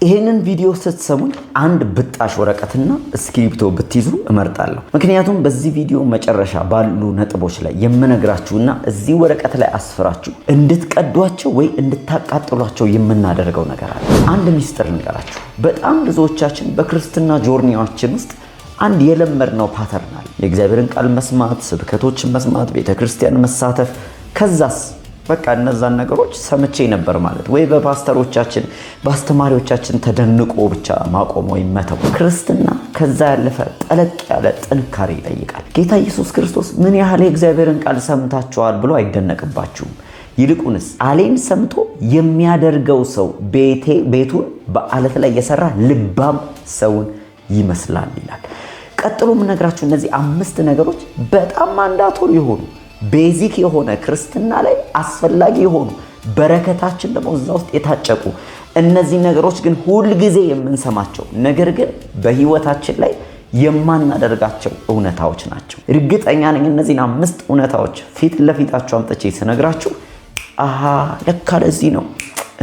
ይሄንን ቪዲዮ ስትሰሙኝ አንድ ብጣሽ ወረቀትና እስክሪፕቶ ብትይዙ እመርጣለሁ። ምክንያቱም በዚህ ቪዲዮ መጨረሻ ባሉ ነጥቦች ላይ የምነግራችሁና እዚህ ወረቀት ላይ አስፍራችሁ እንድትቀዷቸው ወይ እንድታቃጥሏቸው የምናደርገው ነገር አለ። አንድ ሚስጥር ልንገራችሁ። በጣም ብዙዎቻችን በክርስትና ጆርኒያችን ውስጥ አንድ የለመድነው ፓተርን አለ። የእግዚአብሔርን ቃል መስማት፣ ስብከቶችን መስማት፣ ቤተክርስቲያን መሳተፍ፣ ከዛስ በቃ እነዛን ነገሮች ሰምቼ ነበር ማለት ወይ በፓስተሮቻችን በአስተማሪዎቻችን ተደንቆ ብቻ ማቆም ወይ መተው። ክርስትና ከዛ ያለፈ ጠለቅ ያለ ጥንካሬ ይጠይቃል። ጌታ ኢየሱስ ክርስቶስ ምን ያህል የእግዚአብሔርን ቃል ሰምታችኋል ብሎ አይደነቅባችሁም። ይልቁንስ ቃሌን ሰምቶ የሚያደርገው ሰው ቤቱን በአለት ላይ የሰራ ልባም ሰውን ይመስላል ይላል። ቀጥሎ የምነግራችሁ እነዚህ 5 ነገሮች በጣም ማንዳቶሪ የሆኑ ቤዚክ የሆነ ክርስትና ላይ አስፈላጊ የሆኑ በረከታችን ደግሞ እዛ ውስጥ የታጨቁ እነዚህ ነገሮች ግን ሁል ጊዜ የምንሰማቸው ነገር ግን በህይወታችን ላይ የማናደርጋቸው እውነታዎች ናቸው። እርግጠኛ ነኝ እነዚህን 5 እውነታዎች ፊት ለፊታችሁ አምጥቼ ስነግራችሁ ለካ ለዚህ ነው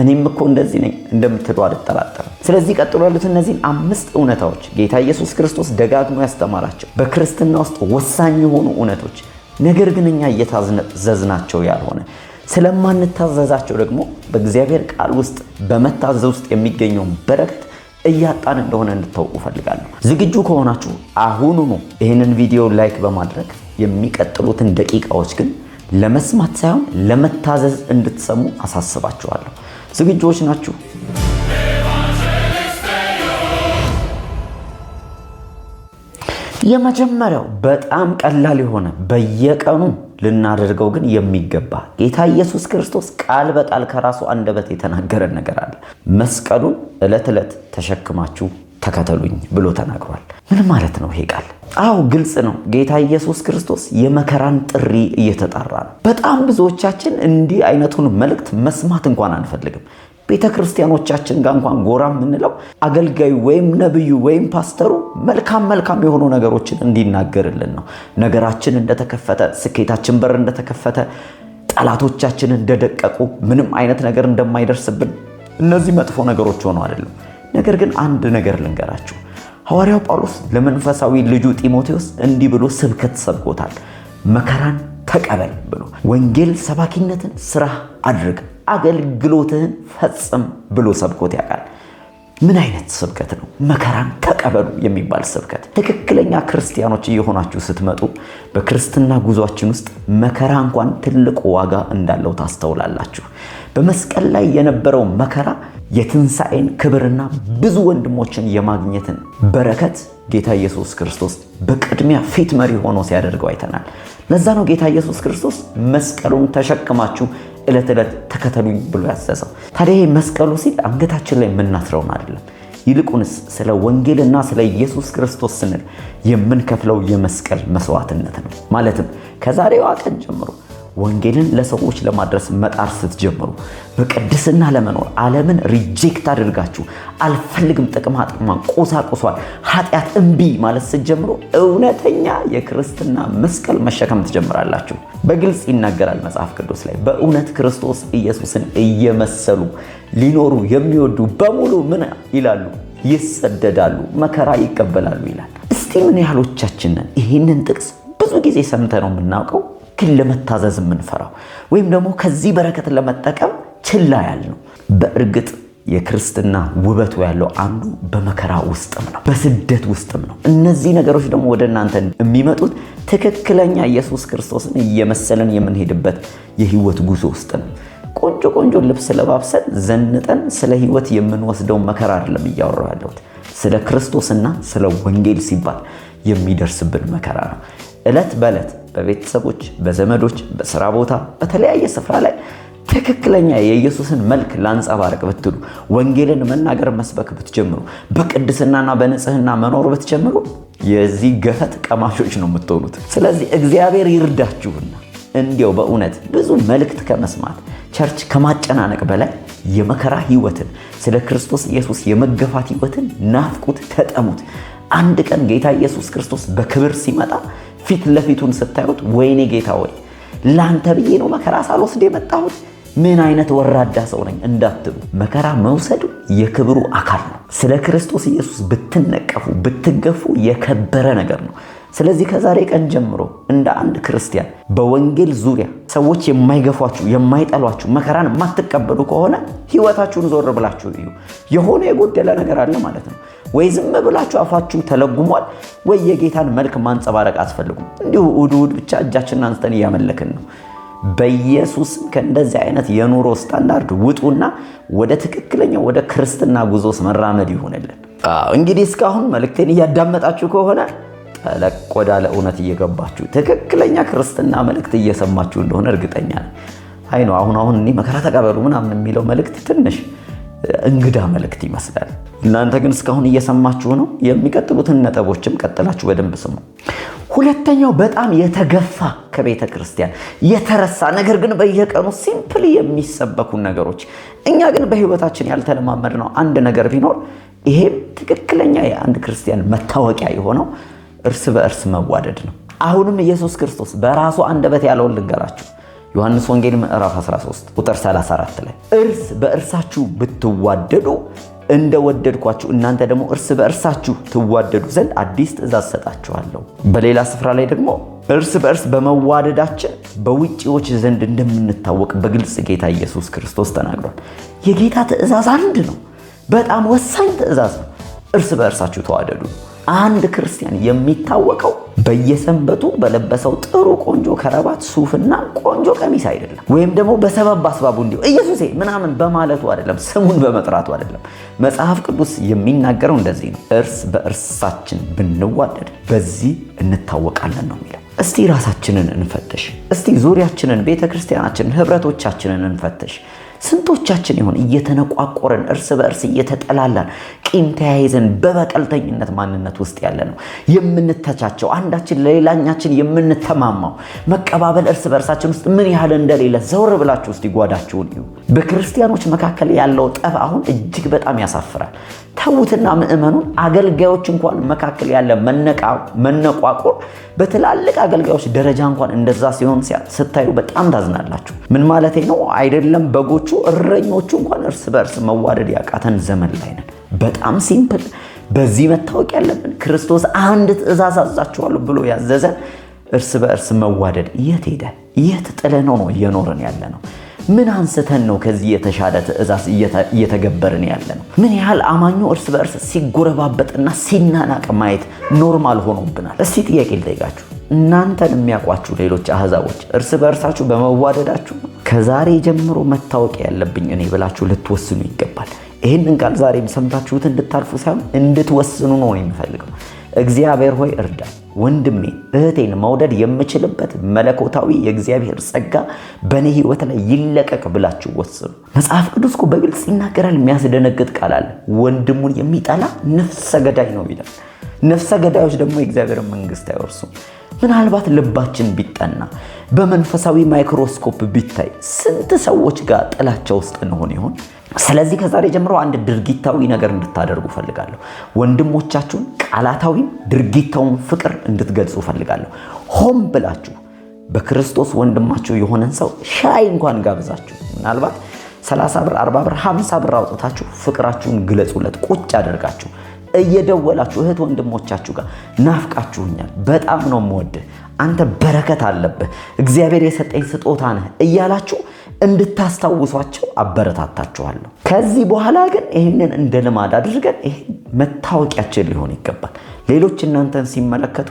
እኔም እኮ እንደዚህ ነኝ እንደምትሉ አልጠራጠርም። ስለዚህ ቀጥሎ ያሉት እነዚህን 5 እውነታዎች ጌታ ኢየሱስ ክርስቶስ ደጋግሞ ያስተማራቸው በክርስትና ውስጥ ወሳኝ የሆኑ እውነቶች ነገር ግን እኛ እየታዘዝናቸው ያልሆነ ስለማንታዘዛቸው ደግሞ በእግዚአብሔር ቃል ውስጥ በመታዘዝ ውስጥ የሚገኘውን በረከት እያጣን እንደሆነ እንድታውቁ ፈልጋለሁ። ዝግጁ ከሆናችሁ አሁኑኑ ይህንን ቪዲዮ ላይክ በማድረግ የሚቀጥሉትን ደቂቃዎች ግን ለመስማት ሳይሆን ለመታዘዝ እንድትሰሙ አሳስባችኋለሁ። ዝግጁዎች ናችሁ? የመጀመሪያው በጣም ቀላል የሆነ በየቀኑ ልናደርገው ግን የሚገባ ጌታ ኢየሱስ ክርስቶስ ቃል በቃል ከራሱ አንደበት የተናገረን ነገር አለ። መስቀሉን ዕለት ዕለት ተሸክማችሁ ተከተሉኝ ብሎ ተናግሯል። ምን ማለት ነው ይሄ ቃል? ግልጽ ነው። ጌታ ኢየሱስ ክርስቶስ የመከራን ጥሪ እየተጣራ ነው። በጣም ብዙዎቻችን እንዲህ አይነቱን መልእክት መስማት እንኳን አንፈልግም። ቤተክርስቲያኖቻችን ጋር እንኳን ጎራ የምንለው አገልጋዩ ወይም ነብዩ ወይም ፓስተሩ መልካም የሆኑ ነገሮችን እንዲናገርልን ነው። ነገራችን እንደተከፈተ፣ ስኬታችን በር እንደተከፈተ፣ ጠላቶቻችን እንደደቀቁ፣ ምንም አይነት ነገር እንደማይደርስብን እነዚህ መጥፎ ነገሮች ሆነው አይደለም። ነገር ግን አንድ ነገር ልንገራችሁ። ሐዋርያው ጳውሎስ ለመንፈሳዊ ልጁ ጢሞቴዎስ እንዲህ ብሎ ስብከት ሰብኮታል። መከራን ተቀበል ብሎ ወንጌል ሰባኪነትን ስራ አድርግ፣ አገልግሎትህን ፈጽም ብሎ ሰብኮት ያውቃል። ምን አይነት ስብከት ነው? መከራን ተቀበሉ የሚባል ስብከት። ትክክለኛ ክርስቲያኖች እየሆናችሁ ስትመጡ በክርስትና ጉዟችን ውስጥ መከራ እንኳን ትልቅ ዋጋ እንዳለው ታስተውላላችሁ። በመስቀል ላይ የነበረው መከራ የትንሣኤን ክብርና ብዙ ወንድሞችን የማግኘትን በረከት ጌታ ኢየሱስ ክርስቶስ በቅድሚያ ፊት መሪ ሆኖ ሲያደርገው አይተናል። ለዛ ነው ጌታ ኢየሱስ ክርስቶስ መስቀሉን ተሸክማችሁ ዕለት ዕለት ተከተሉኝ ብሎ ያዘዘው። ታዲያ ይሄ መስቀሉ ሲል አንገታችን ላይ የምናስረውን አይደለም። ይልቁንስ ስለ ወንጌልና ስለ ኢየሱስ ክርስቶስ ስንል የምንከፍለው የመስቀል መስዋዕትነት ነው። ማለትም ከዛሬዋ ቀን ጀምሮ ወንጌልን ለሰዎች ለማድረስ መጣር ስትጀምሩ፣ በቅድስና ለመኖር ዓለምን ሪጀክት አድርጋችሁ አልፈልግም፣ ጥቅማጥቅማን፣ ቁሳቁሷን፣ ኃጢአት እምቢ ማለት ስትጀምሩ እውነተኛ የክርስትና መስቀል መሸከም ትጀምራላችሁ። በግልጽ ይናገራል መጽሐፍ ቅዱስ ላይ በእውነት ክርስቶስ ኢየሱስን እየመሰሉ ሊኖሩ የሚወዱ በሙሉ ምን ይላሉ? ይሰደዳሉ፣ መከራ ይቀበላሉ ይላል። እስቲ ምን ያህሎቻችንን ይህንን ጥቅስ ብዙ ጊዜ ሰምተ ነው የምናውቀው ግን ለመታዘዝ የምንፈራው ወይም ደግሞ ከዚህ በረከት ለመጠቀም ችላ ያልነው? በእርግጥ የክርስትና ውበቱ ያለው አንዱ በመከራ ውስጥም ነው፣ በስደት ውስጥም ነው። እነዚህ ነገሮች ደግሞ ወደ እናንተ የሚመጡት ትክክለኛ ኢየሱስ ክርስቶስን እየመሰለን የምንሄድበት የህይወት ጉዞ ውስጥ ነው። ቆንጆ ልብስ ለባብሰን ዘንጠን ስለ ህይወት የምንወስደው መከራ አይደለም እያወራሁ ያለሁት። ስለ ክርስቶስና ስለ ወንጌል ሲባል የሚደርስብን መከራ ነው። ዕለት በዕለት በቤተሰቦች፣ በዘመዶች፣ በስራ ቦታ፣ በተለያየ ስፍራ ላይ ትክክለኛ የኢየሱስን መልክ ላንጸባርቅ ብትሉ፣ ወንጌልን መናገር መስበክ ብትጀምሩ፣ በቅድስናና በንጽህና መኖር ብትጀምሩ የዚህ ገፈት ቀማሾች ነው የምትሆኑት። ስለዚህ እግዚአብሔር ይርዳችሁና እንዲያው በእውነት ብዙ መልእክት ከመስማት ቸርች ከማጨናነቅ በላይ የመከራ ህይወትን፣ ስለ ክርስቶስ ኢየሱስ የመገፋት ህይወትን ናፍቁት፣ ተጠሙት። አንድ ቀን ጌታ ኢየሱስ ክርስቶስ በክብር ሲመጣ ፊት ለፊቱን ስታዩት ወይኔ ጌታ ሆይ ላንተ ብዬ ነው መከራ ሳልወስድ የመጣሁት፣ ምን አይነት ወራዳ ሰው ነኝ እንዳትሉ። መከራ መውሰዱ የክብሩ አካል ነው። ስለ ክርስቶስ ኢየሱስ ብትነቀፉ ብትገፉ የከበረ ነገር ነው። ስለዚህ ከዛሬ ቀን ጀምሮ እንደ አንድ ክርስቲያን በወንጌል ዙሪያ ሰዎች የማይገፏችሁ የማይጠሏችሁ መከራን የማትቀበሉ ከሆነ ህይወታችሁን ዞር ብላችሁ እዩ። የሆነ የጎደለ ነገር አለ ማለት ነው። ወይ ዝም ብላችሁ አፋችሁ ተለጉሟል፣ ወይ የጌታን መልክ ማንጸባረቅ አትፈልጉም። እንዲሁ እሑድ ብቻ እጃችንን አንስተን እያመለክን ነው። በኢየሱስ ከእንደዚህ አይነት የኑሮ ስታንዳርድ ውጡና ወደ ትክክለኛው ወደ ክርስትና ጉዞስ መራመድ ይሁንልን። እንግዲህ እስካሁን መልእክቴን እያዳመጣችሁ ከሆነ ጠለቅ ወዳለ እውነት እየገባችሁ ትክክለኛ ክርስትና መልእክት እየሰማችሁ እንደሆነ እርግጠኛ ነኝ። አይ ነው አሁን እኔ መከራ ተቀበሉ ምናምን የሚለው መልእክት ትንሽ እንግዳ መልእክት ይመስላል። እናንተ ግን እስካሁን እየሰማችሁ ነው። የሚቀጥሉትን ነጥቦችም ቀጥላችሁ በደንብ ስሙ። ሁለተኛው በጣም የተገፋ ከቤተ ክርስቲያን የተረሳ ነገር ግን በየቀኑ ሲምፕሊ የሚሰበኩ ነገሮች፣ እኛ ግን በህይወታችን ያልተለማመድነው አንድ ነገር ቢኖር ይሄም ትክክለኛ የአንድ ክርስቲያን መታወቂያ የሆነው እርስ በእርስ መዋደድ ነው። አሁንም ኢየሱስ ክርስቶስ በራሱ አንደበት ያለውን ልንገራችሁ። ዮሐንስ ወንጌል ምዕራፍ 13 ቁጥር 34 ላይ እርስ በእርሳችሁ ብትዋደዱ እንደወደድኳችሁ እናንተ ደግሞ እርስ በእርሳችሁ ትዋደዱ ዘንድ አዲስ ትእዛዝ ሰጣችኋለሁ። በሌላ ስፍራ ላይ ደግሞ እርስ በእርስ በመዋደዳችን በውጪዎች ዘንድ እንደምንታወቅ በግልጽ ጌታ ኢየሱስ ክርስቶስ ተናግሯል። የጌታ ትእዛዝ አንድ ነው። በጣም ወሳኝ ትእዛዝ ነው። እርስ በእርሳችሁ ተዋደዱ። አንድ ክርስቲያን የሚታወቀው በየሰንበቱ በለበሰው ጥሩ ቆንጆ ከረባት ሱፍና ቆንጆ ቀሚስ አይደለም፣ ወይም ደግሞ በሰበብ አስባቡ እንዲሁ ኢየሱሴ ምናምን በማለቱ አይደለም፣ ስሙን በመጥራቱ አይደለም። መጽሐፍ ቅዱስ የሚናገረው እንደዚህ ነው። እርስ በእርሳችን ብንዋደድ በዚህ እንታወቃለን ነው የሚለው። እስቲ ራሳችንን እንፈትሽ። እስቲ ዙሪያችንን፣ ቤተክርስቲያናችንን፣ ህብረቶቻችንን እንፈትሽ። ስንቶቻችን ይሆን እየተነቋቆረን እርስ በእርስ እየተጠላላን ቂም ተያይዘን በበቀልተኝነት ማንነት ውስጥ ያለ ነው የምንተቻቸው፣ አንዳችን ለሌላኛችን የምንተማማው መቀባበል እርስ በእርሳችን ውስጥ ምን ያህል እንደሌለ ዘውር ብላችሁ ውስጥ ይጓዳችሁን እዩ። በክርስቲያኖች መካከል ያለው ጠብ አሁን እጅግ በጣም ያሳፍራል። ተውትና ምእመኑን አገልጋዮች እንኳን መካከል ያለ መነቋቆር በትላልቅ አገልጋዮች ደረጃ እንኳን እንደዛ ሲሆን ስታዩ በጣም ታዝናላችሁ። ምን ማለት ነው? አይደለም በጎቹ እረኞቹ እንኳን እርስ በእርስ መዋደድ ያቃተን ዘመን ላይ ነን። በጣም ሲምፕል። በዚህ መታወቅ ያለብን ክርስቶስ አንድ ትእዛዝ አዛችኋለሁ ብሎ ያዘዘን እርስ በእርስ መዋደድ የት ሄደ? የት ጥለነው ነው እየኖርን ያለ ነው? ምን አንስተን ነው ከዚህ የተሻለ ትእዛዝ እየተገበርን ያለ ነው? ምን ያህል አማኙ እርስ በእርስ ሲጎረባበጥና ሲናናቅ ማየት ኖርማል ሆኖብናል። እስቲ ጥያቄ ልጠይቃችሁ። እናንተን የሚያውቋችሁ ሌሎች አህዛቦች እርስ በእርሳችሁ በመዋደዳችሁ ከዛሬ ጀምሮ መታወቅ ያለብኝ እኔ ብላችሁ ልትወስኑ ይገባል። ይህንን ቃል ዛሬም ሰምታችሁት እንድታልፉ ሳይሆን እንድትወስኑ ነው የሚፈልገው። እግዚአብሔር ሆይ እርዳኝ፣ ወንድሜ እህቴን መውደድ የምችልበት መለኮታዊ የእግዚአብሔር ጸጋ በእኔ ህይወት ላይ ይለቀቅ ብላችሁ ወስኑ። መጽሐፍ ቅዱስ እኮ በግልጽ ይናገራል። የሚያስደነግጥ ቃል አለ። ወንድሙን የሚጠላ ነፍሰ ገዳይ ነው ይላል። ነፍሰ ገዳዮች ደግሞ የእግዚአብሔር መንግስት አይወርሱም። ምናልባት ልባችን ቢጠና በመንፈሳዊ ማይክሮስኮፕ ቢታይ ስንት ሰዎች ጋር ጥላቻ ውስጥ እንሆን ይሆን? ስለዚህ ከዛሬ ጀምሮ አንድ ድርጊታዊ ነገር እንድታደርጉ ፈልጋለሁ። ወንድሞቻችሁን ቃላታዊም ድርጊታውን ፍቅር እንድትገልጹ ፈልጋለሁ። ሆም ብላችሁ በክርስቶስ ወንድማችሁ የሆነን ሰው ሻይ እንኳን ጋብዛችሁ ምናልባት 30 ብር፣ 40 ብር፣ 50 ብር አውጥታችሁ ፍቅራችሁን ግለጹለት። ቁጭ አድርጋችሁ እየደወላችሁ እህት ወንድሞቻችሁ ጋር ናፍቃችሁኛል፣ በጣም ነው የምወድህ፣ አንተ በረከት አለብህ፣ እግዚአብሔር የሰጠኝ ስጦታ ነህ እያላችሁ እንድታስታውሷቸው አበረታታችኋለሁ። ከዚህ በኋላ ግን ይህንን እንደ ልማድ አድርገን ይሄ መታወቂያችን ሊሆን ይገባል። ሌሎች እናንተን ሲመለከቱ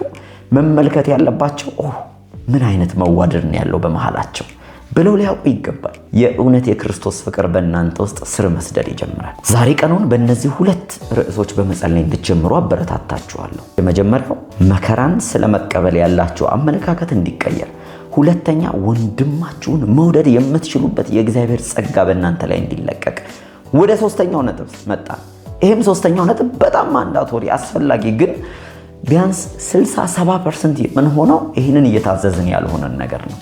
መመልከት ያለባቸው ምን አይነት መዋደድ ነው ያለው በመሃላቸው ብለው ሊያውቁ ይገባል። የእውነት የክርስቶስ ፍቅር በእናንተ ውስጥ ስር መስደድ ይጀምራል። ዛሬ ቀኑን በእነዚህ ሁለት ርዕሶች በመጸለይ እንድትጀምሩ አበረታታችኋለሁ። የመጀመሪያው መከራን ስለመቀበል ያላችሁ አመለካከት እንዲቀየር፣ ሁለተኛ ወንድማችሁን መውደድ የምትችሉበት የእግዚአብሔር ጸጋ በእናንተ ላይ እንዲለቀቅ። ወደ ሶስተኛው ነጥብ መጣ። ይሄም ሶስተኛው ነጥብ በጣም ማንዳቶሪ አስፈላጊ፣ ግን ቢያንስ 60-70% የምንሆነው ይህንን እየታዘዝን ያልሆነን ነገር ነው፣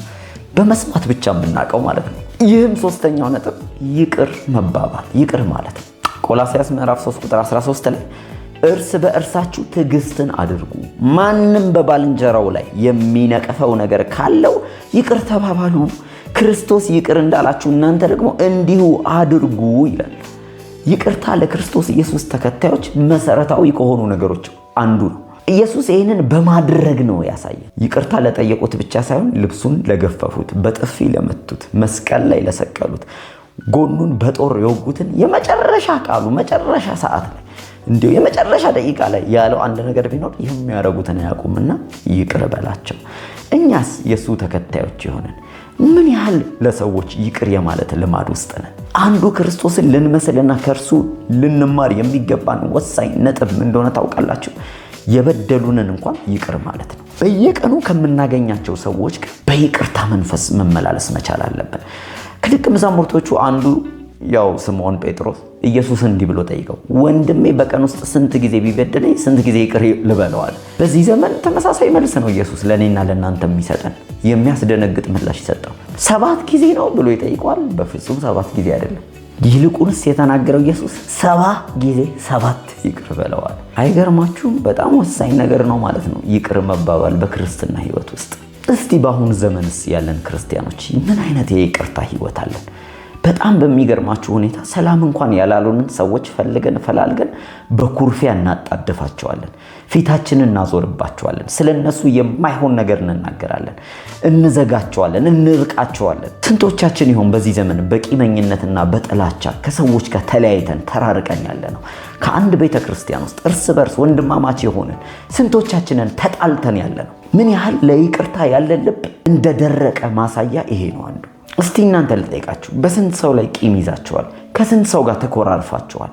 በመስማት ብቻ የምናውቀው ማለት ነው። ይህም ሶስተኛው ነጥብ ይቅር መባባል፣ ይቅር ማለት ነው። ቆላስይስ ምዕራፍ 3 ቁጥር 13 ላይ እርስ በእርሳችሁ ትዕግስትን አድርጉ፣ ማንም በባልንጀራው ላይ የሚነቅፈው ነገር ካለው ይቅር ተባባሉ፣ ክርስቶስ ይቅር እንዳላችሁ እናንተ ደግሞ እንዲሁ አድርጉ ይላል። ይቅርታ ለክርስቶስ ኢየሱስ ተከታዮች መሰረታዊ ከሆኑ ነገሮች አንዱ ነው። ኢየሱስ ይህንን በማድረግ ነው ያሳየን። ይቅርታ ለጠየቁት ብቻ ሳይሆን ልብሱን ለገፈፉት፣ በጥፊ ለመቱት፣ መስቀል ላይ ለሰቀሉት፣ ጎኑን በጦር የወጉትን የመጨረሻ ቃሉ መጨረሻ ሰዓት ላይ እንዲሁ የመጨረሻ ደቂቃ ላይ ያለው አንድ ነገር ቢኖር የሚያደርጉትን አያውቁምና ይቅር በላቸው። እኛስ የሱ ተከታዮች የሆነን ምን ያህል ለሰዎች ይቅር የማለት ልማድ ውስጥ ነን? አንዱ ክርስቶስን ልንመስልና ከእርሱ ልንማር የሚገባን ወሳኝ ነጥብ እንደሆነ ታውቃላችሁ? የበደሉንን እንኳን ይቅር ማለት ነው። በየቀኑ ከምናገኛቸው ሰዎች ጋር በይቅርታ መንፈስ መመላለስ መቻል አለብን። ከደቀ መዛሙርቶቹ አንዱ ያው ስምዖን ጴጥሮስ ኢየሱስን እንዲህ ብሎ ጠይቀው፣ ወንድሜ በቀን ውስጥ ስንት ጊዜ ቢበድለኝ ስንት ጊዜ ይቅር ልበለዋል? በዚህ ዘመን ተመሳሳይ መልስ ነው ኢየሱስ ለእኔና ለእናንተ የሚሰጠን። የሚያስደነግጥ ምላሽ ይሰጠው። 7 ጊዜ ነው ብሎ ይጠይቀዋል? በፍጹም 7 ጊዜ አይደለም። ይልቁንስ የተናገረው ኢየሱስ 70 ጊዜ 7 ይቅር በለዋል። አይገርማችሁም? በጣም ወሳኝ ነገር ነው ማለት ነው ይቅር መባባል በክርስትና ህይወት ውስጥ። እስቲ በአሁኑ ዘመንስ ያለን ክርስቲያኖች ምን አይነት የይቅርታ ህይወት አለን? በጣም በሚገርማችሁ ሁኔታ ሰላም እንኳን ያላሉንን ሰዎች ፈልገን ፈላልገን በኩርፊያ እናጣድፋቸዋለን፣ ፊታችንን እናዞርባቸዋለን፣ ስለነሱ የማይሆን ነገር እንናገራለን፣ እንዘጋቸዋለን፣ እንርቃቸዋለን። ስንቶቻችን ይሆን በዚህ ዘመን በቂመኝነትና በጥላቻ ከሰዎች ጋር ተለያይተን ተራርቀን ያለ ነው? ከአንድ ቤተ ክርስቲያን ውስጥ እርስ በርስ ወንድማማች የሆንን ስንቶቻችንን ተጣልተን ያለ ነው? ምን ያህል ለይቅርታ ያለን ልብ እንደደረቀ ማሳያ ይሄ ነው አንዱ። እስቲ እናንተ ልጠይቃችሁ፣ በስንት ሰው ላይ ቂም ይዛችኋል? ከስንት ሰው ጋር ተኮራርፋችኋል?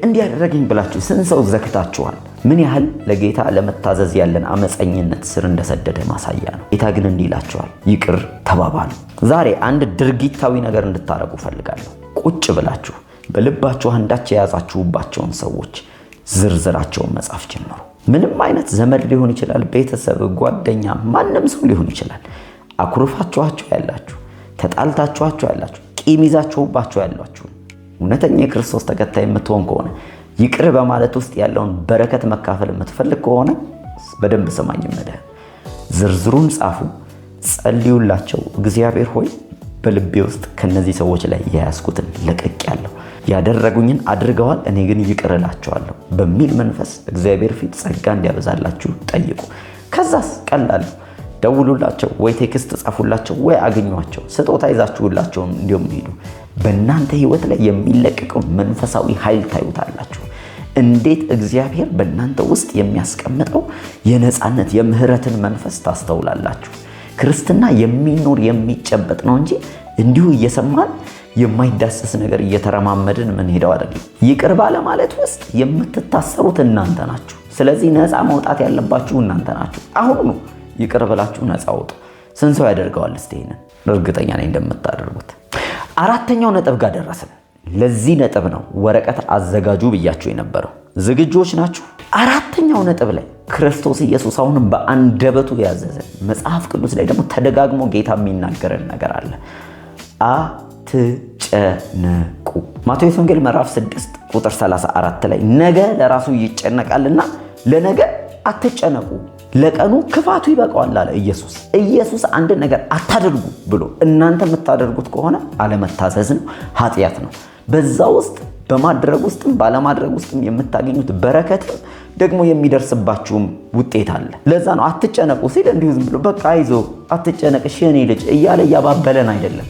እንዲያደረገኝ ብላችሁ ስንት ሰው ዘግታችኋል? ምን ያህል ለጌታ ለመታዘዝ ያለን አመፀኝነት ስር እንደሰደደ ማሳያ ነው። ጌታ ግን እንዲህ ይላችኋል፣ ይቅር ተባባሉ። ዛሬ አንድ ድርጊታዊ ነገር እንድታረጉ ፈልጋለሁ። ቁጭ ብላችሁ በልባችሁ አንዳች የያዛችሁባቸውን ሰዎች ዝርዝራቸውን መጻፍ ጀምሩ። ምንም አይነት ዘመድ ሊሆን ይችላል፣ ቤተሰብ፣ ጓደኛ፣ ማንም ሰው ሊሆን ይችላል። አኩርፋችኋቸው ያላችሁ፣ ተጣልታችኋቸው ያላችሁ፣ ቂም ይዛችሁባቸው ያላችሁ፣ እውነተኛ የክርስቶስ ተከታይ የምትሆን ከሆነ ይቅር በማለት ውስጥ ያለውን በረከት መካፈል የምትፈልግ ከሆነ በደንብ ሰማኝ። መድህ ዝርዝሩን ጻፉ፣ ጸልዩላቸው። እግዚአብሔር ሆይ በልቤ ውስጥ ከነዚህ ሰዎች ላይ የያዝኩትን ለቅቄያለሁ፣ ያደረጉኝን አድርገዋል፣ እኔ ግን ይቅር እላቸዋለሁ በሚል መንፈስ እግዚአብሔር ፊት ጸጋ እንዲያበዛላችሁ ጠይቁ። ከዛስ ቀላል ደውሉላቸው፣ ወይ ቴክስት ጻፉላቸው፣ ወይ አገኟቸው። ስጦታ ይዛችሁላቸው እንዲሁም ሄዱ። በእናንተ ህይወት ላይ የሚለቀቀው መንፈሳዊ ኃይል ታዩታላችሁ። እንዴት እግዚአብሔር በእናንተ ውስጥ የሚያስቀምጠው የነፃነት የምህረትን መንፈስ ታስተውላላችሁ። ክርስትና የሚኖር የሚጨበጥ ነው እንጂ እንዲሁ እየሰማን የማይዳሰስ ነገር እየተረማመድን ምን ሄደው አይደለም። ይቅር ባለ ማለት ውስጥ የምትታሰሩት እናንተ ናችሁ። ስለዚህ ነፃ መውጣት ያለባችሁ እናንተ ናችሁ። አሁኑ ይቅር ብላችሁ ነፃ ወጡ። ስንት ሰው ያደርገዋል? እስቲ ይሄንን እርግጠኛ ነኝ እንደምታደርጉት። አራተኛው ነጥብ ጋር ደረስን። ለዚህ ነጥብ ነው ወረቀት አዘጋጁ ብያችሁ የነበረው። ዝግጆች ናችሁ? አራተኛው ነጥብ ላይ ክርስቶስ ኢየሱስ አሁንም በአንደበቱ ያዘዘን፣ መጽሐፍ ቅዱስ ላይ ደግሞ ተደጋግሞ ጌታ የሚናገረን ነገር አለ። አትጨነቁ። ማቴዎስ ወንጌል ምዕራፍ 6 ቁጥር 34 ላይ ነገ ለራሱ ይጨነቃልና ለነገ አትጨነቁ፣ ለቀኑ ክፋቱ ይበቃዋል አለ ኢየሱስ። ኢየሱስ አንድ ነገር አታደርጉ ብሎ እናንተ የምታደርጉት ከሆነ አለመታዘዝ ነው፣ ኃጢአት ነው። በዛ ውስጥ በማድረግ ውስጥም ባለማድረግ ውስጥም የምታገኙት በረከትም ደግሞ የሚደርስባችሁም ውጤት አለ። ለዛ ነው አትጨነቁ ሲል እንዲሁ ዝም ብሎ በቃ አይዞ አትጨነቅ እሺ የኔ ልጅ እያለ እያባበለን አይደለም።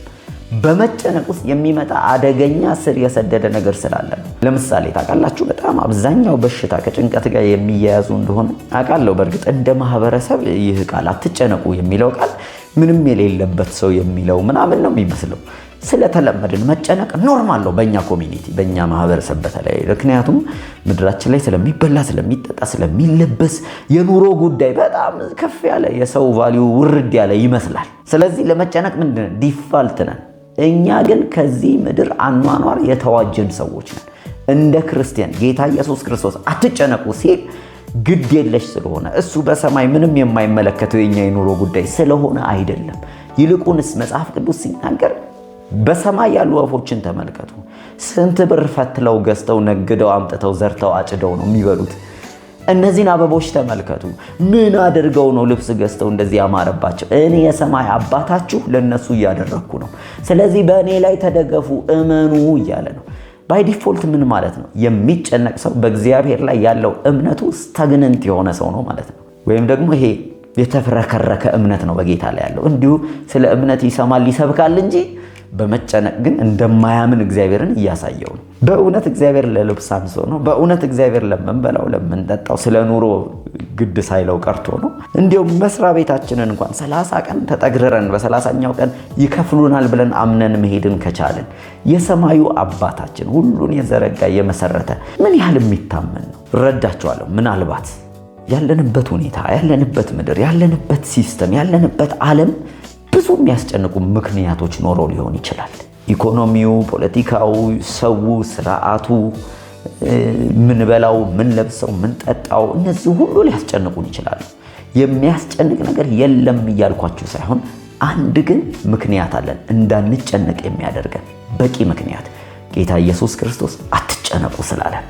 በመጨነቅ ውስጥ የሚመጣ አደገኛ ስር የሰደደ ነገር ስላለ ነው። ለምሳሌ ታውቃላችሁ፣ በጣም አብዛኛው በሽታ ከጭንቀት ጋር የሚያያዙ እንደሆነ አውቃለሁ። በእርግጥ እንደ ማህበረሰብ ይህ ቃል አትጨነቁ የሚለው ቃል ምንም የሌለበት ሰው የሚለው ምናምን ነው የሚመስለው። ስለተለመድን መጨነቅ ኖርማል ነው በእኛ ኮሚኒቲ፣ በእኛ ማህበረሰብ በተለይ። ምክንያቱም ምድራችን ላይ ስለሚበላ፣ ስለሚጠጣ፣ ስለሚለበስ የኑሮ ጉዳይ በጣም ከፍ ያለ የሰው ቫልዩ ውርድ ያለ ይመስላል። ስለዚህ ለመጨነቅ ምንድን ዲፋልት ነን። እኛ ግን ከዚህ ምድር አኗኗር የተዋጀን ሰዎች ነን። እንደ ክርስቲያን ጌታ ኢየሱስ ክርስቶስ አትጨነቁ ሲል ግድ የለሽ ስለሆነ እሱ በሰማይ ምንም የማይመለከተው የኛ የኑሮ ጉዳይ ስለሆነ አይደለም። ይልቁንስ መጽሐፍ ቅዱስ ሲናገር በሰማይ ያሉ ወፎችን ተመልከቱ። ስንት ብር ፈትለው ገዝተው ነግደው አምጥተው ዘርተው አጭደው ነው የሚበሉት። እነዚህን አበቦች ተመልከቱ። ምን አድርገው ነው ልብስ ገዝተው እንደዚህ ያማረባቸው? እኔ የሰማይ አባታችሁ ለነሱ እያደረኩ ነው። ስለዚህ በእኔ ላይ ተደገፉ፣ እመኑ እያለ ነው። ባይ ዲፎልት ምን ማለት ነው? የሚጨነቅ ሰው በእግዚአብሔር ላይ ያለው እምነቱ ስታግነንት የሆነ ሰው ነው ማለት ነው። ወይም ደግሞ ይሄ የተፍረከረከ እምነት ነው በጌታ ላይ ያለው። እንዲሁ ስለ እምነት ይሰማል ይሰብካል እንጂ በመጨነቅ ግን እንደማያምን እግዚአብሔርን እያሳየው ነው። በእውነት እግዚአብሔር ለልብስ አንሶ ነው? በእውነት እግዚአብሔር ለምንበላው ለምንጠጣው ስለ ኑሮ ግድ ሳይለው ቀርቶ ነው? እንዲሁም መስሪያ ቤታችንን እንኳን 30 ቀን ተጠግረን በ30ኛው ቀን ይከፍሉናል ብለን አምነን መሄድን ከቻልን የሰማዩ አባታችን ሁሉን የዘረጋ የመሰረተ ምን ያህል የሚታመን ነው? እረዳቸዋለሁ። ምናልባት ያለንበት ሁኔታ፣ ያለንበት ምድር፣ ያለንበት ሲስተም፣ ያለንበት ዓለም ብዙ የሚያስጨንቁ ምክንያቶች ኖሮ ሊሆን ይችላል። ኢኮኖሚው፣ ፖለቲካው፣ ሰው፣ ስርዓቱ፣ ምንበላው፣ ምንለብሰው፣ ምንጠጣው እነዚህ ሁሉ ሊያስጨንቁን ይችላሉ። የሚያስጨንቅ ነገር የለም እያልኳችሁ ሳይሆን አንድ ግን ምክንያት አለን እንዳንጨነቅ የሚያደርገን በቂ ምክንያት። ጌታ ኢየሱስ ክርስቶስ አትጨነቁ ስላለን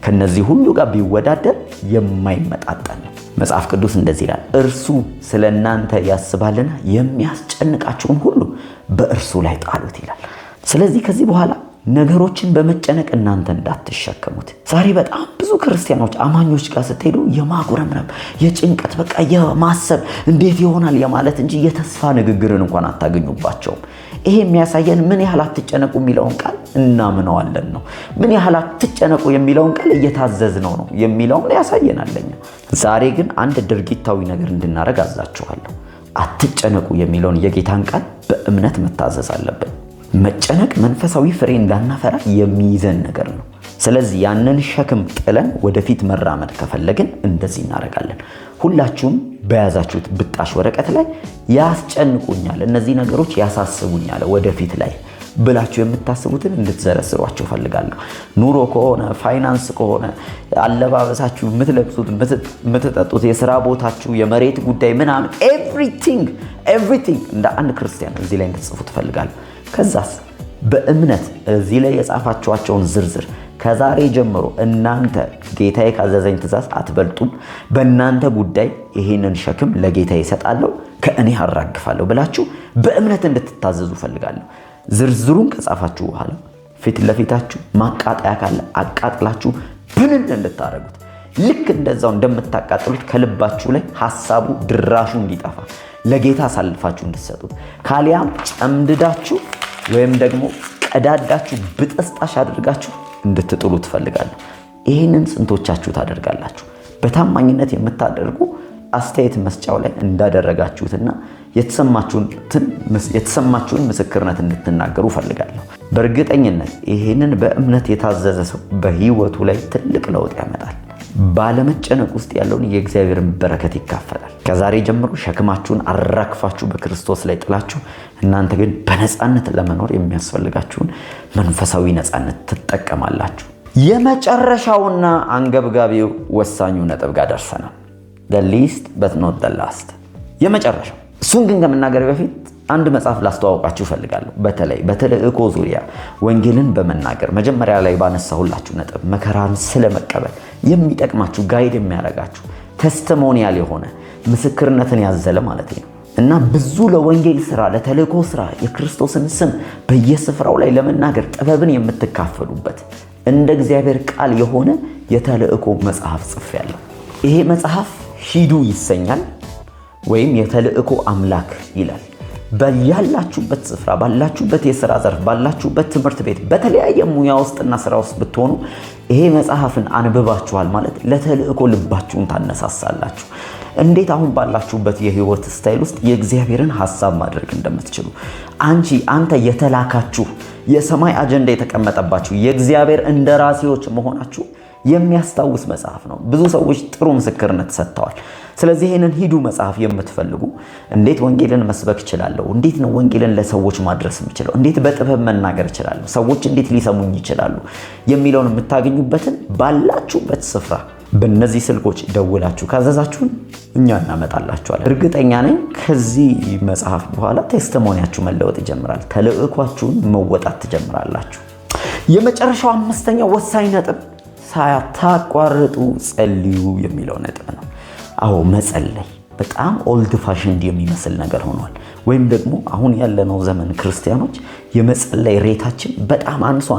ከነዚህ ሁሉ ጋር ቢወዳደር የማይመጣጠን ነው። መጽሐፍ ቅዱስ እንደዚህ ይላል፣ እርሱ ስለ እናንተ ያስባልና የሚያስጨንቃችሁን ሁሉ በእርሱ ላይ ጣሉት ይላል። ስለዚህ ከዚህ በኋላ ነገሮችን በመጨነቅ እናንተ እንዳትሸከሙት። ዛሬ በጣም ብዙ ክርስቲያኖች አማኞች ጋር ስትሄዱ የማጉረምረም የጭንቀት በቃ የማሰብ እንዴት ይሆናል የማለት እንጂ የተስፋ ንግግርን እንኳን አታገኙባቸውም። ይሄ የሚያሳየን ምን ያህል አትጨነቁ የሚለውን ቃል እናምነዋለን ነው። ምን ያህል አትጨነቁ የሚለውን ቃል እየታዘዝነው ነው የሚለውን ያሳየናለኛ። ዛሬ ግን አንድ ድርጊታዊ ነገር እንድናደርግ አዛችኋለሁ። አትጨነቁ የሚለውን የጌታን ቃል በእምነት መታዘዝ አለብን። መጨነቅ መንፈሳዊ ፍሬ እንዳናፈራ የሚይዘን ነገር ነው። ስለዚህ ያንን ሸክም ጥለን ወደፊት መራመድ ከፈለግን እንደዚህ እናደርጋለን። ሁላችሁም በያዛችሁት ብጣሽ ወረቀት ላይ ያስጨንቁኛል፣ እነዚህ ነገሮች ያሳስቡኛል ወደፊት ላይ ብላችሁ የምታስቡትን እንድትዘረዝሯቸው ፈልጋለሁ። ኑሮ ከሆነ፣ ፋይናንስ ከሆነ፣ አለባበሳችሁ፣ የምትለብሱት፣ የምትጠጡት፣ የሥራ ቦታችሁ፣ የመሬት ጉዳይ ምናምን ኤቭሪቲንግ እንደ አንድ ክርስቲያን እዚህ ላይ እንድትጽፉ ፈልጋለሁ። ከዛስ በእምነት እዚህ ላይ የጻፋችኋቸውን ዝርዝር ከዛሬ ጀምሮ እናንተ ጌታዬ ካዘዘኝ ትእዛዝ አትበልጡም፣ በእናንተ ጉዳይ ይሄንን ሸክም ለጌታዬ እሰጣለሁ፣ ከእኔ አራግፋለሁ ብላችሁ በእምነት እንድትታዘዙ ፈልጋለሁ። ዝርዝሩን ከጻፋችሁ በኋላ ፊት ለፊታችሁ ማቃጠያ ካለ አቃጥላችሁ ብንን እንድታረጉት፣ ልክ እንደዛው እንደምታቃጥሉት ከልባችሁ ላይ ሐሳቡ ድራሹ እንዲጠፋ ለጌታ አሳልፋችሁ እንድትሰጡት፣ ካሊያም ጨምድዳችሁ ወይም ደግሞ ቀዳዳችሁ ብጥስጣሽ አድርጋችሁ እንድትጥሉ ትፈልጋለሁ። ይህንን ስንቶቻችሁ ታደርጋላችሁ? በታማኝነት የምታደርጉ አስተያየት መስጫው ላይ እንዳደረጋችሁትና የተሰማችሁን ምስክርነት እንድትናገሩ ፈልጋለሁ። በእርግጠኝነት ይህንን በእምነት የታዘዘ ሰው በህይወቱ ላይ ትልቅ ለውጥ ያመጣል። ባለመጨነቅ ውስጥ ያለውን የእግዚአብሔርን በረከት ይካፈላል። ከዛሬ ጀምሮ ሸክማችሁን አራክፋችሁ በክርስቶስ ላይ ጥላችሁ እናንተ ግን በነፃነት ለመኖር የሚያስፈልጋችሁን መንፈሳዊ ነፃነት ትጠቀማላችሁ። የመጨረሻውና አንገብጋቢው ወሳኙ ነጥብ ጋር ደርሰናል። the least but not the last የመጨረሻው። እሱን ግን ከመናገር በፊት አንድ መጽሐፍ ላስተዋውቃችሁ ፈልጋለሁ። በተለይ በተልእኮ ዙሪያ ወንጌልን በመናገር መጀመሪያ ላይ ባነሳሁላችሁ ነጥብ መከራን ስለመቀበል የሚጠቅማችሁ ጋይድ የሚያደርጋችሁ ቴስቲሞኒያል የሆነ ምስክርነትን ያዘለ ማለት ነው እና ብዙ ለወንጌል ስራ ለተልእኮ ስራ የክርስቶስን ስም በየስፍራው ላይ ለመናገር ጥበብን የምትካፈሉበት እንደ እግዚአብሔር ቃል የሆነ የተልእኮ መጽሐፍ ጽፌያለሁ። ይሄ መጽሐፍ ሂዱ ይሰኛል ወይም የተልእኮ አምላክ ይላል። በያላችሁበት ስፍራ ባላችሁበት የሥራ ዘርፍ ባላችሁበት ትምህርት ቤት በተለያየ ሙያ ውስጥና ስራ ውስጥ ብትሆኑ ይሄ መጽሐፍን አንብባችኋል ማለት ለተልእኮ ልባችሁን ታነሳሳላችሁ። እንዴት አሁን ባላችሁበት የህይወት ስታይል ውስጥ የእግዚአብሔርን ሐሳብ ማድረግ እንደምትችሉ አንተ የተላካችሁ የሰማይ አጀንዳ የተቀመጠባችሁ የእግዚአብሔር እንደራሴዎች መሆናችሁ የሚያስታውስ መጽሐፍ ነው። ብዙ ሰዎች ጥሩ ምስክርነት ሰጥተዋል። ስለዚህ ይህንን ሂዱ መጽሐፍ የምትፈልጉ እንዴት ወንጌልን መስበክ እችላለሁ፣ እንዴት ነው ወንጌልን ለሰዎች ማድረስ የምችለው፣ እንዴት በጥበብ መናገር እችላለሁ፣ ሰዎች እንዴት ሊሰሙኝ ይችላሉ የሚለውን የምታገኙበትን ባላችሁበት ስፍራ በእነዚህ ስልኮች ደውላችሁ ካዘዛችሁን እኛ እናመጣላችኋለን። እርግጠኛ ነኝ ከዚህ መጽሐፍ በኋላ ቴስቲሞኒያችሁ መለወጥ ይጀምራል። ተልእኳችሁን መወጣት ትጀምራላችሁ። የመጨረሻው አምስተኛው ወሳኝ ነጥብ ሳታቋርጡ ጸልዩ የሚለው ነጥብ ነው። አዎ መጸለይ በጣም ኦልድ ፋሽንድ የሚመስል ነገር ሆኗል። ወይም ደግሞ አሁን ያለነው ዘመን ክርስቲያኖች የመጸለይ ሬታችን በጣም አንሶ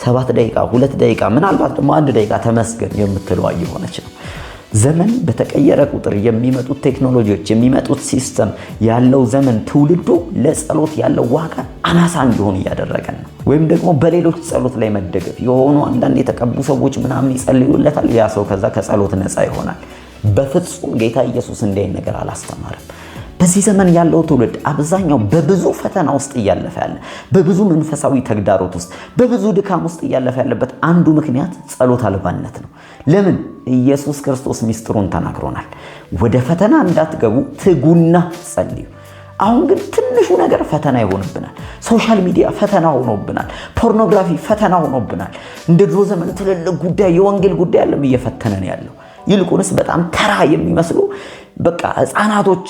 7 ደቂቃ 2 ደቂቃ ምናልባት ደግሞ 1 ደቂቃ ተመስገን የምትለው እየሆነች ነው። ዘመን በተቀየረ ቁጥር የሚመጡት ቴክኖሎጂዎች የሚመጡት ሲስተም ያለው ዘመን ትውልዱ ለጸሎት ያለው ዋጋ አናሳ እንዲሆን እያደረገን ነው። ወይም ደግሞ በሌሎች ጸሎት ላይ መደገፍ የሆኑ አንዳንድ የተቀቡ ሰዎች ምናምን ይጸልዩለታል፣ ያ ሰው ከዛ ከጸሎት ነፃ ይሆናል። በፍጹም ጌታ ኢየሱስ እንዲህ አይነት ነገር አላስተማረም። በዚህ ዘመን ያለው ትውልድ አብዛኛው በብዙ ፈተና ውስጥ እያለፈ ያለ፣ በብዙ መንፈሳዊ ተግዳሮት ውስጥ፣ በብዙ ድካም ውስጥ እያለፈ ያለበት አንዱ ምክንያት ጸሎት አልባነት ነው። ለምን? ኢየሱስ ክርስቶስ ሚስጥሩን ተናግሮናል። ወደ ፈተና እንዳትገቡ ትጉና ጸልዩ። አሁን ግን ትንሹ ነገር ፈተና ይሆንብናል። ሶሻል ሚዲያ ፈተና ሆኖብናል። ፖርኖግራፊ ፈተና ሆኖብናል። እንደ ድሮ ዘመን ትልልቅ ጉዳይ የወንጌል ጉዳይ አለም እየፈተነን ያለው። ይልቁንስ በጣም ተራ የሚመስሉ በቃ ህፃናቶች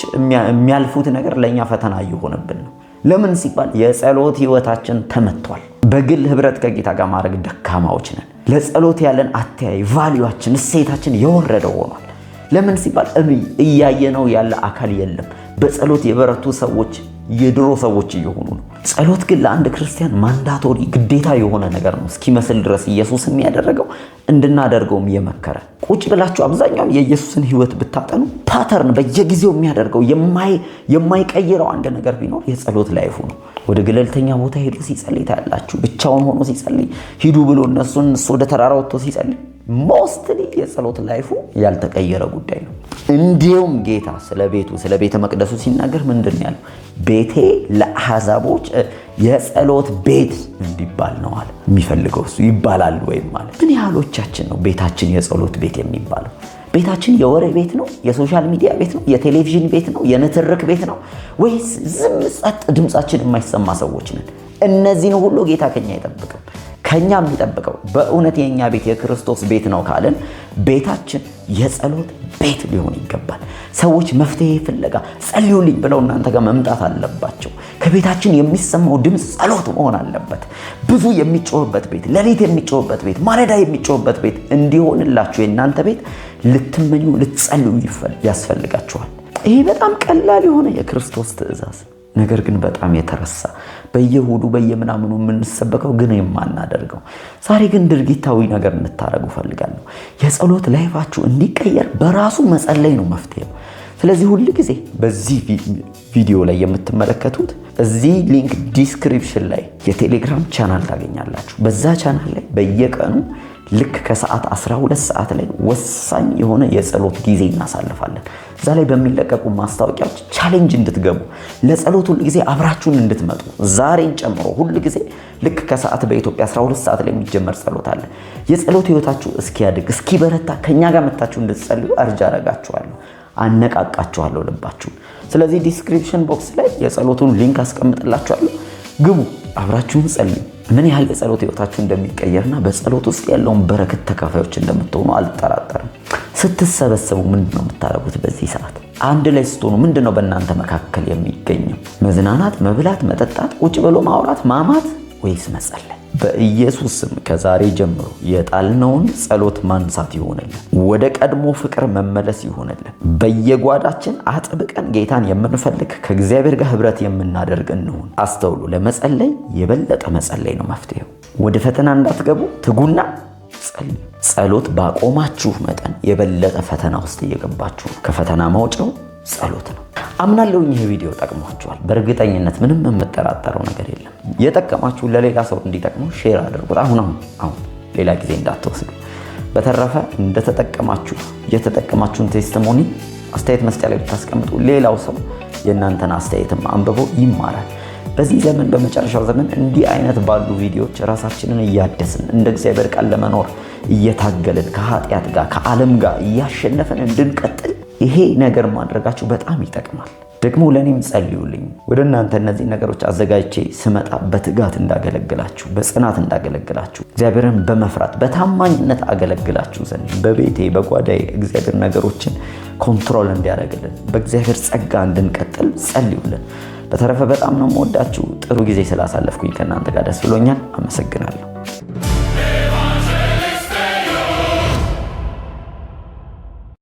የሚያልፉት ነገር ለኛ ፈተና እየሆነብን ነው። ለምን ሲባል የጸሎት ህይወታችን ተመቷል። በግል ህብረት ከጌታ ጋር ማድረግ ደካማዎች ነን። ለጸሎት ያለን አተያይ ቫልዩአችን፣ እሴታችን የወረደ ሆኗል። ለምን ሲባል እያየነው ያለ አካል የለም። በጸሎት የበረቱ ሰዎች የድሮ ሰዎች እየሆኑ ነው። ጸሎት ግን ለአንድ ክርስቲያን ማንዳቶሪ ግዴታ የሆነ ነገር ነው እስኪመስል ድረስ ኢየሱስ የሚያደርገው እንድናደርገውም የመከረ። ቁጭ ብላችሁ አብዛኛውን የኢየሱስን ህይወት ብታጠኑ ፓተርን በየጊዜው የሚያደርገው የማይቀይረው አንድ ነገር ቢኖር የጸሎት ላይፉ ነው። ወደ ገለልተኛ ቦታ ሄዶ ሲጸልይ ታያላችሁ። ብቻውን ሆኖ ሲጸልይ ሂዱ ብሎ እሱ ወደ ተራራ ወጥቶ ሲጸልይ ሞስትሊ የጸሎት ላይፉ ያልተቀየረ ጉዳይ ነው። እንዲሁም ጌታ ስለ ቤተ መቅደሱ ሲናገር ምንድን ነው ያለው? ቤቴ ለአሕዛቦች የጸሎት ቤት እንዲባል ነው አለ። የሚፈልገው እሱ ይባላል ወይም ማለት ምን ያህሎቻችን ነው ቤታችን የጸሎት ቤት የሚባለው? ቤታችን የወሬ ቤት ነው? የሶሻል ሚዲያ ቤት ነው? የቴሌቪዥን ቤት ነው? የንትርክ ቤት ነው? ወይስ ዝም ጸጥ ድምጻችን የማይሰማ ሰዎች ነን? እነዚህን ሁሉ ጌታ ከኛ አይጠብቅም። ከኛ የሚጠብቀው በእውነት የኛ ቤት የክርስቶስ ቤት ነው ካለን ቤታችን የጸሎት ቤት ሊሆን ይገባል። ሰዎች መፍትሄ ፍለጋ ጸልዩልኝ ብለው እናንተ ጋር መምጣት አለባቸው። ከቤታችን የሚሰማው ድምፅ ጸሎት መሆን አለበት። ብዙ የሚጮህበት ቤት፣ ሌሊት የሚጮህበት ቤት፣ ማለዳ የሚጮህበት ቤት እንዲሆንላችሁ የእናንተ ቤት ልትመኙ ልትጸልዩ ያስፈልጋችኋል። ይሄ በጣም ቀላል የሆነ የክርስቶስ ትእዛዝ፣ ነገር ግን በጣም የተረሳ በየሁዱ በየምናምኑ የምንሰበከው ግን የማናደርገው። ዛሬ ግን ድርጊታዊ ነገር እንድታረጉ ፈልጋለሁ። የጸሎት ላይፋችሁ እንዲቀየር በራሱ መጸለይ ነው መፍትሄው። ስለዚህ ሁሉ ጊዜ በዚህ ቪዲዮ ላይ የምትመለከቱት እዚህ ሊንክ ዲስክሪፕሽን ላይ የቴሌግራም ቻናል ታገኛላችሁ። በዛ ቻናል ላይ በየቀኑ ልክ ከሰዓት 12 ሰዓት ላይ ወሳኝ የሆነ የጸሎት ጊዜ እናሳልፋለን። እዛ ላይ በሚለቀቁ ማስታወቂያዎች ቻሌንጅ እንድትገቡ፣ ለጸሎት ሁሉ ጊዜ አብራችሁን እንድትመጡ፣ ዛሬን ጨምሮ ሁሉ ጊዜ ልክ ከሰዓት በኢትዮጵያ 12 ሰዓት ላይ የሚጀመር ጸሎት አለ። የጸሎት ህይወታችሁ እስኪያድግ እስኪበረታ ከኛ ጋር መጣችሁ እንድትጸልዩ አርጃ አረጋችኋለሁ፣ አነቃቃችኋለሁ ልባችሁን። ስለዚህ ዲስክሪፕሽን ቦክስ ላይ የጸሎቱን ሊንክ አስቀምጥላችኋለሁ። ግቡ፣ አብራችሁን ጸልዩ። ምን ያህል የጸሎት ህይወታችሁ እንደሚቀየርና በጸሎት ውስጥ ያለውን በረከት ተካፋዮች እንደምትሆኑ አልጠራጠርም። ስትሰበሰቡ ምንድነው የምታደርጉት? በዚህ ሰዓት አንድ ላይ ስትሆኑ ምንድነው በእናንተ መካከል የሚገኘው? መዝናናት፣ መብላት፣ መጠጣት፣ ቁጭ ብሎ ማውራት፣ ማማት ወይስ መጸለይ? በኢየሱስ ስም ከዛሬ ጀምሮ የጣልነውን ጸሎት ማንሳት ይሆንልን። ወደ ቀድሞ ፍቅር መመለስ ይሆንልን። በየጓዳችን አጥብቀን ጌታን የምንፈልግ ከእግዚአብሔር ጋር ህብረት የምናደርግ እንሁን። አስተውሉ፣ ለመጸለይ የበለጠ መጸለይ ነው መፍትሄው። ወደ ፈተና እንዳትገቡ ትጉና ጸልዩ። ጸሎት ባቆማችሁ መጠን የበለጠ ፈተና ውስጥ እየገባችሁ ነው። ከፈተና ማውጫው ጸሎት ነው። አምናለሁ ይሄ ቪዲዮ ጠቅሟችኋል። በእርግጠኝነት ምንም የምጠራጠረው ነገር የለም። የጠቀማችሁ ለሌላ ሰው እንዲጠቅሙ ሼር አድርጉት። አሁን ሌላ ጊዜ እንዳትወስዱ። በተረፈ እንደተጠቀማችሁ የተጠቀማችሁን ቴስቲሞኒ አስተያየት መስጫ ላይ ብታስቀምጡ ሌላው ሰው የእናንተን አስተያየትም አንብቦ ይማራል። በዚህ ዘመን በመጨረሻው ዘመን እንዲህ አይነት ባሉ ቪዲዮዎች ራሳችንን እያደስን እንደ እግዚአብሔር ቃል ለመኖር እየታገልን ከኃጢአት ጋር ከዓለም ጋር እያሸነፈን እንድንቀጥል ይሄ ነገር ማድረጋችሁ በጣም ይጠቅማል። ደግሞ ለኔም ጸልዩልኝ። ወደ እናንተ እነዚህ ነገሮች አዘጋጅቼ ስመጣ በትጋት እንዳገለግላችሁ፣ በጽናት እንዳገለግላችሁ፣ እግዚአብሔርን በመፍራት በታማኝነት አገለግላችሁ ዘንድ በቤቴ በጓዳዬ እግዚአብሔር ነገሮችን ኮንትሮል እንዲያደርግልን በእግዚአብሔር ጸጋ እንድንቀጥል ጸልዩልን። በተረፈ በጣም ነው የምወዳችሁ። ጥሩ ጊዜ ስላሳለፍኩኝ ከእናንተ ጋር ደስ ብሎኛል። አመሰግናለሁ።